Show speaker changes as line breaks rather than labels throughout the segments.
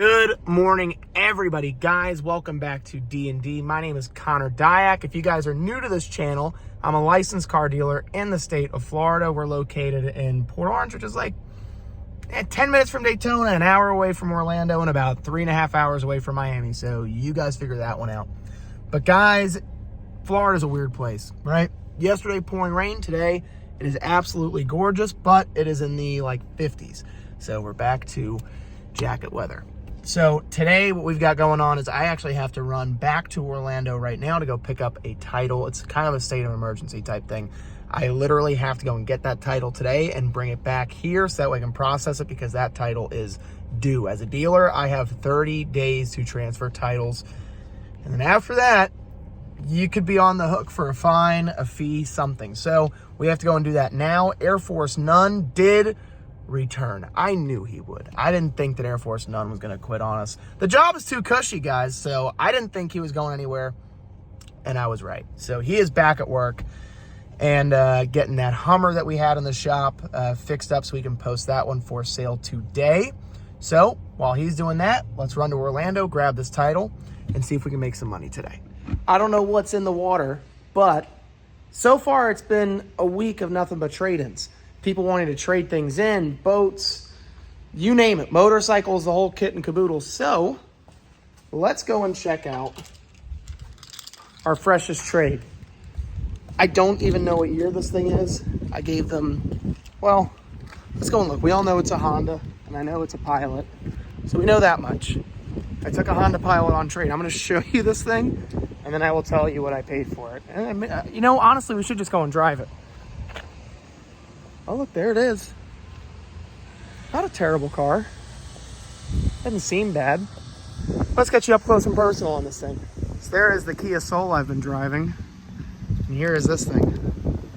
Good morning, everybody. Guys, welcome back to D&D. My name is Connor Dyack. If you guys are new to this channel, I'm a licensed car dealer in the state of Florida. We're located in Port Orange, which is like 10 minutes from Daytona, an hour away from Orlando, and about 3.5 hours away from Miami. So you guys figure that one out. But guys, Florida's a weird place, right? Yesterday, pouring rain. Today, it is absolutely gorgeous, but it is in the 50s. So we're back to jacket weather. So today what we've got going on is I actually have to run back to Orlando right now to go pick up a title. It's kind of a state of emergency type thing. I literally have to go and get that title today and bring it back here so that way I can process it because that title is due. As a dealer, I have 30 days to transfer titles. And then after that, you could be on the hook for a fine, a fee, something. So we have to go and do that now. Air Force None did return. I knew he would. I didn't think that Air Force None was going to quit on us. The job is too cushy, guys, so I didn't think he was going anywhere, and I was right. So he is back at work and getting that Hummer that we had in the shop fixed up so we can post that one for sale today. So while he's doing that, let's run to Orlando, grab this title, and see if we can make some money today. I don't know what's in the water, but so far it's been a week of nothing but trade-ins. People wanting to trade things in, boats, you name it, motorcycles, the whole kit and caboodle. So let's go and check out our freshest trade. I don't even know what year this thing is. I gave them, well, let's go and look. We all know it's a Honda, and I know it's a Pilot, so we know that much. I took a Honda Pilot on trade. I'm going to show you this thing, and then I will tell you what I paid for it. And honestly, we should just go and drive it. Oh, look, there it is. Not a terrible car. Doesn't seem bad. Let's get you up close and personal on this thing. So there is the Kia Soul I've been driving. And here is this thing.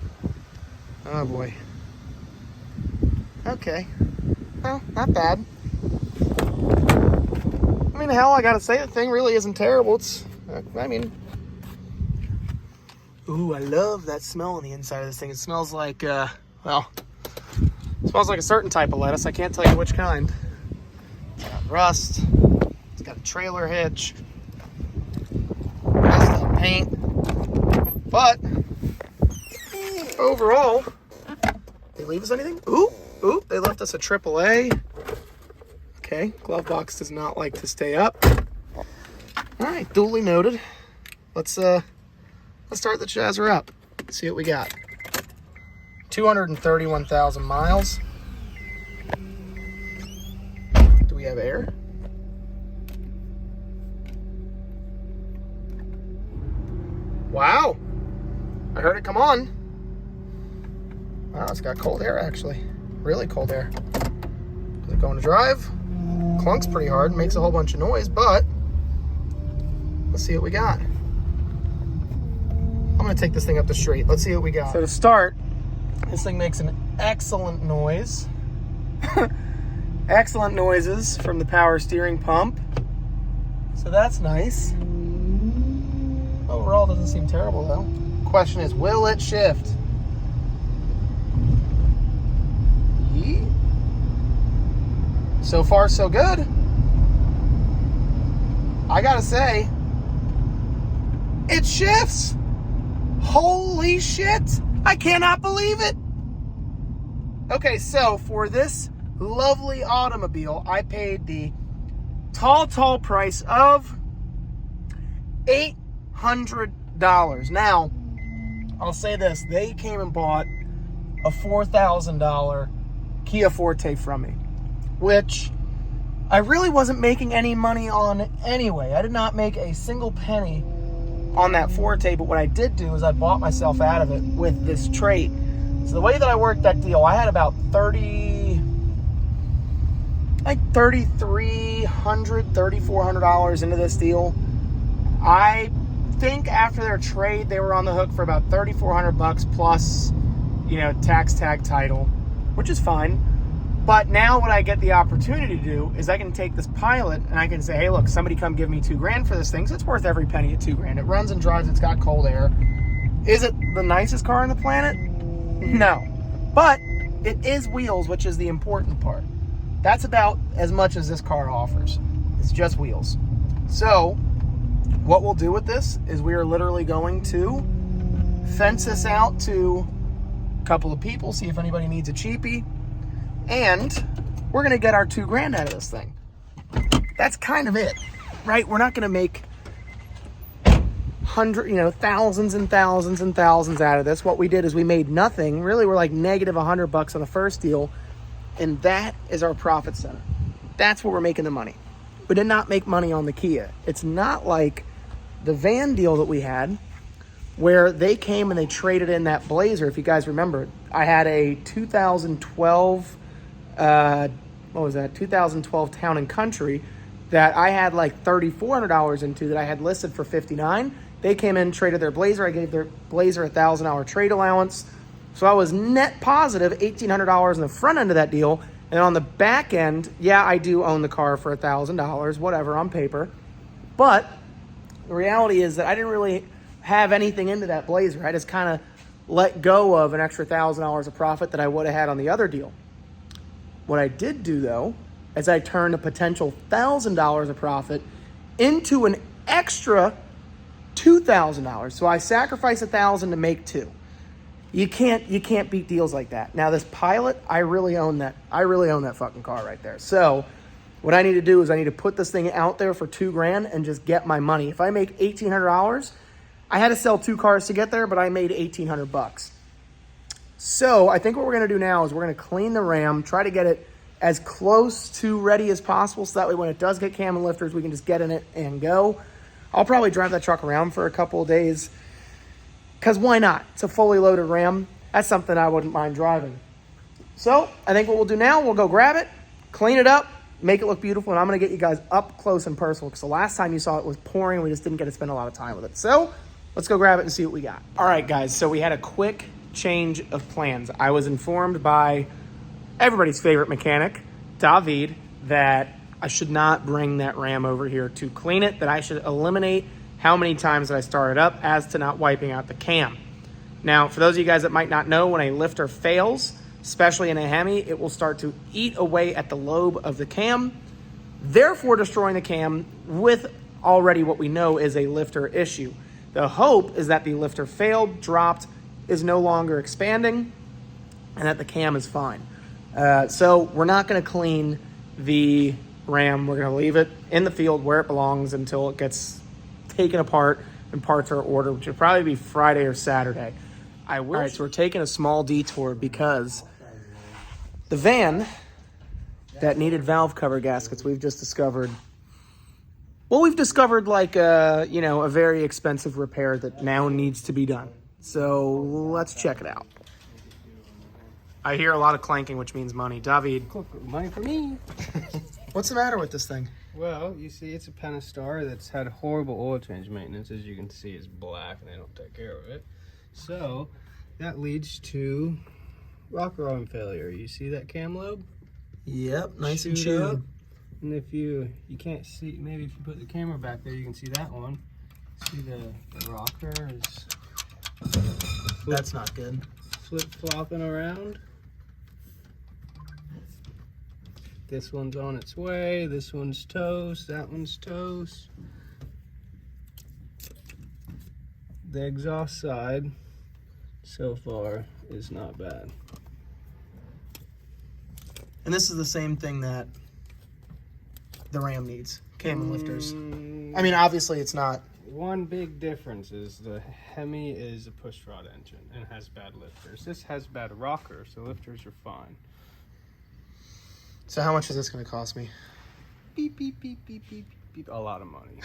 Oh, boy. Okay. Well, not bad. I mean, hell, I gotta say, the thing really isn't terrible. Ooh, I love that smell on the inside of this thing. It smells like, it smells like a certain type of lettuce. I can't tell you which kind. It's got rust. It's got a trailer hitch. Messed up paint. But overall, they leave us anything? Ooh, they left us a AAA. Okay, glove box does not like to stay up. All right, duly noted. Let's start the Chazzer up. See what we got. 231,000 miles. Do we have air? Wow. I heard it come on. Wow, it's got cold air actually. Really cold air. Is it going to drive? Clunks pretty hard, makes a whole bunch of noise, but let's see what we got. I'm gonna take this thing up the street. Let's see what we got. So to start, this thing makes an excellent noise. Excellent noises from the power steering pump. So that's nice. Overall, doesn't seem terrible though. Question is, will it shift? Yee. So far, so good. I gotta say, it shifts. Holy shit. I cannot believe it. Okay, so for this lovely automobile, I paid the tall price of $800. Now, I'll say this. They came and bought a $4,000 Kia Forte from me, which I really wasn't making any money on anyway. I did not make a single penny on that Forte, but what I did do is I bought myself out of it with this trait. So the way that I worked that deal, I had about $3,400 into this deal. I think after their trade, they were on the hook for about $3,400 plus, tax tag title, which is fine. But now what I get the opportunity to do is I can take this Pilot and I can say, hey, look, somebody come give me $2,000 for this thing. So it's worth every penny at $2,000. It runs and drives. It's got cold air. Is it the nicest car on the planet? No. But it is wheels, which is the important part. That's about as much as this car offers. It's just wheels. So what we'll do with this is we are literally going to fence this out to a couple of people, see if anybody needs a cheapie, and we're gonna get our $2,000 out of this thing. That's kind of it, right? We're not gonna make thousands and thousands and thousands out of this. What we did is we made nothing. Really, we're like negative $100 on the first deal, and that is our profit center. That's where we're making the money. We did not make money on the Kia. It's not like the van deal that we had, where they came and they traded in that Blazer. If you guys remember, I had a 2012, 2012 Town and Country that I had like $3,400 into that I had listed for $59,000. They came in, traded their Blazer. I gave their Blazer a $1,000 trade allowance. So I was net positive $1,800 in the front end of that deal. And on the back end, yeah, I do own the car for $1,000, whatever, on paper. But the reality is that I didn't really have anything into that Blazer. I just kind of let go of an extra $1,000 of profit that I would have had on the other deal. What I did do, though, is I turned a potential $1,000 of profit into an extra $2,000. So I sacrificed $1,000 to make $2,000. You can't beat deals like that. Now this Pilot, I really own that. I really own that fucking car right there. So what I need to do is I need to put this thing out there for $2,000 and just get my money. If I make $1,800, I had to sell 2 cars to get there, but I made $1,800. So I think what we're gonna do now is we're gonna clean the Ram, try to get it as close to ready as possible, so that way when it does get cam and lifters, we can just get in it and go. I'll probably drive that truck around for a couple of days, because why not? It's a fully loaded Ram. That's something I wouldn't mind driving. So I think what we'll do now, we'll go grab it, clean it up, make it look beautiful, and I'm gonna get you guys up close and personal, because the last time you saw it was pouring, we just didn't get to spend a lot of time with it. So let's go grab it and see what we got. All right, guys, so we had a quick change of plans. I was informed by everybody's favorite mechanic, David, that I should not bring that Ram over here to clean it, that I should eliminate how many times that I started up as to not wiping out the cam. Now, for those of you guys that might not know, when a lifter fails, especially in a Hemi, it will start to eat away at the lobe of the cam, therefore destroying the cam with already what we know is a lifter issue. The hope is that the lifter failed, dropped, is no longer expanding, and that the cam is fine. So we're not gonna clean the Ram. We're gonna leave it in the field where it belongs until it gets taken apart and parts are ordered, which will probably be Friday or Saturday. All right, so we're taking a small detour because the van that needed valve cover gaskets, we've just discovered, well, we've discovered like a very expensive repair that now needs to be done. So let's check it out. I hear a lot of clanking, which means money. David.
Money for me.
What's the matter with this thing?
Well, you see, it's a Pentastar that's had horrible oil change maintenance. As you can see, it's black and they don't take care of it. So that leads to rocker arm failure. You see that cam lobe?
Yep, nice and
Chewed up.
chewed.
And if you can't see, maybe if you put the camera back there, you can see that one. See the rocker is
That's not good.
flip-flopping around. This one's on its way, this one's toast, that one's toast. The exhaust side so far is not bad.
And this is the same thing that the Ram needs, cam and lifters. I mean, obviously it's not.
One big difference is the Hemi is a push rod engine and has bad lifters. This has bad rockers, so lifters are fine.
So how much is this going to cost me?
Beep, beep, beep, beep, beep, beep. A lot of money.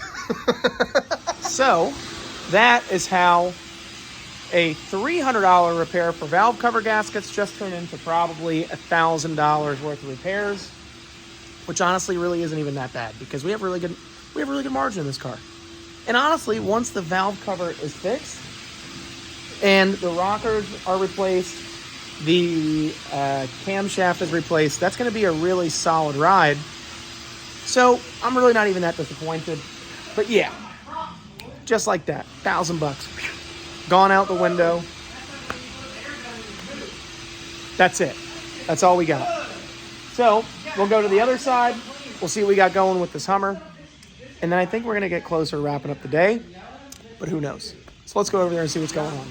So that is how a $300 repair for valve cover gaskets just turned into probably $1,000 worth of repairs, which honestly really isn't even that bad because we have really good margin in this car. And honestly, once the valve cover is fixed and the rockers are replaced, the camshaft is replaced, that's going to be a really solid ride. So I'm really not even that disappointed. But yeah, just like that, $1,000 gone out the window. That's it. That's all we got. So we'll go to the other side. We'll see what we got going with this Hummer. And then I think we're going to get closer to wrapping up the day, but who knows? So let's go over there and see what's going on.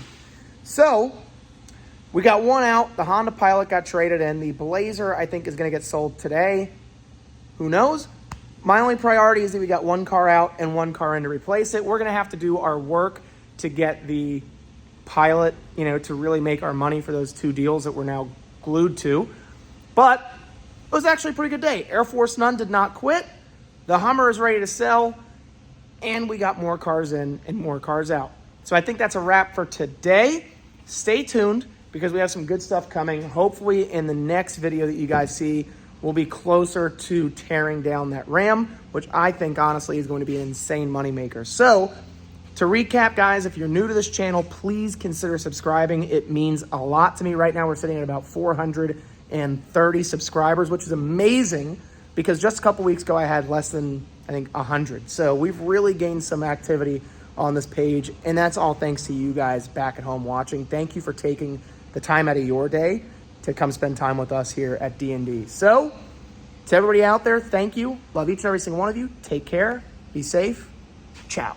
So we got one out. The Honda Pilot got traded in. The Blazer, I think, is going to get sold today. Who knows? My only priority is that we got one car out and one car in to replace it. We're going to have to do our work to get the Pilot, to really make our money for those 2 deals that we're now glued to. But it was actually a pretty good day. Air Force None did not quit. The Hummer is ready to sell. And we got more cars in and more cars out. So I think that's a wrap for today. Stay tuned because we have some good stuff coming. Hopefully in the next video that you guys see, we'll be closer to tearing down that Ram, which I think honestly is going to be an insane moneymaker. So to recap, guys, if you're new to this channel, please consider subscribing. It means a lot to me. Right now we're sitting at about 430 subscribers, which is amazing because just a couple weeks ago I had less than, I think, 100. So we've really gained some activity on this page, and that's all thanks to you guys back at home watching. Thank you for taking the time out of your day to come spend time with us here at D&D. So to everybody out there, thank you. Love each and every single one of you. Take care. Be safe. Ciao.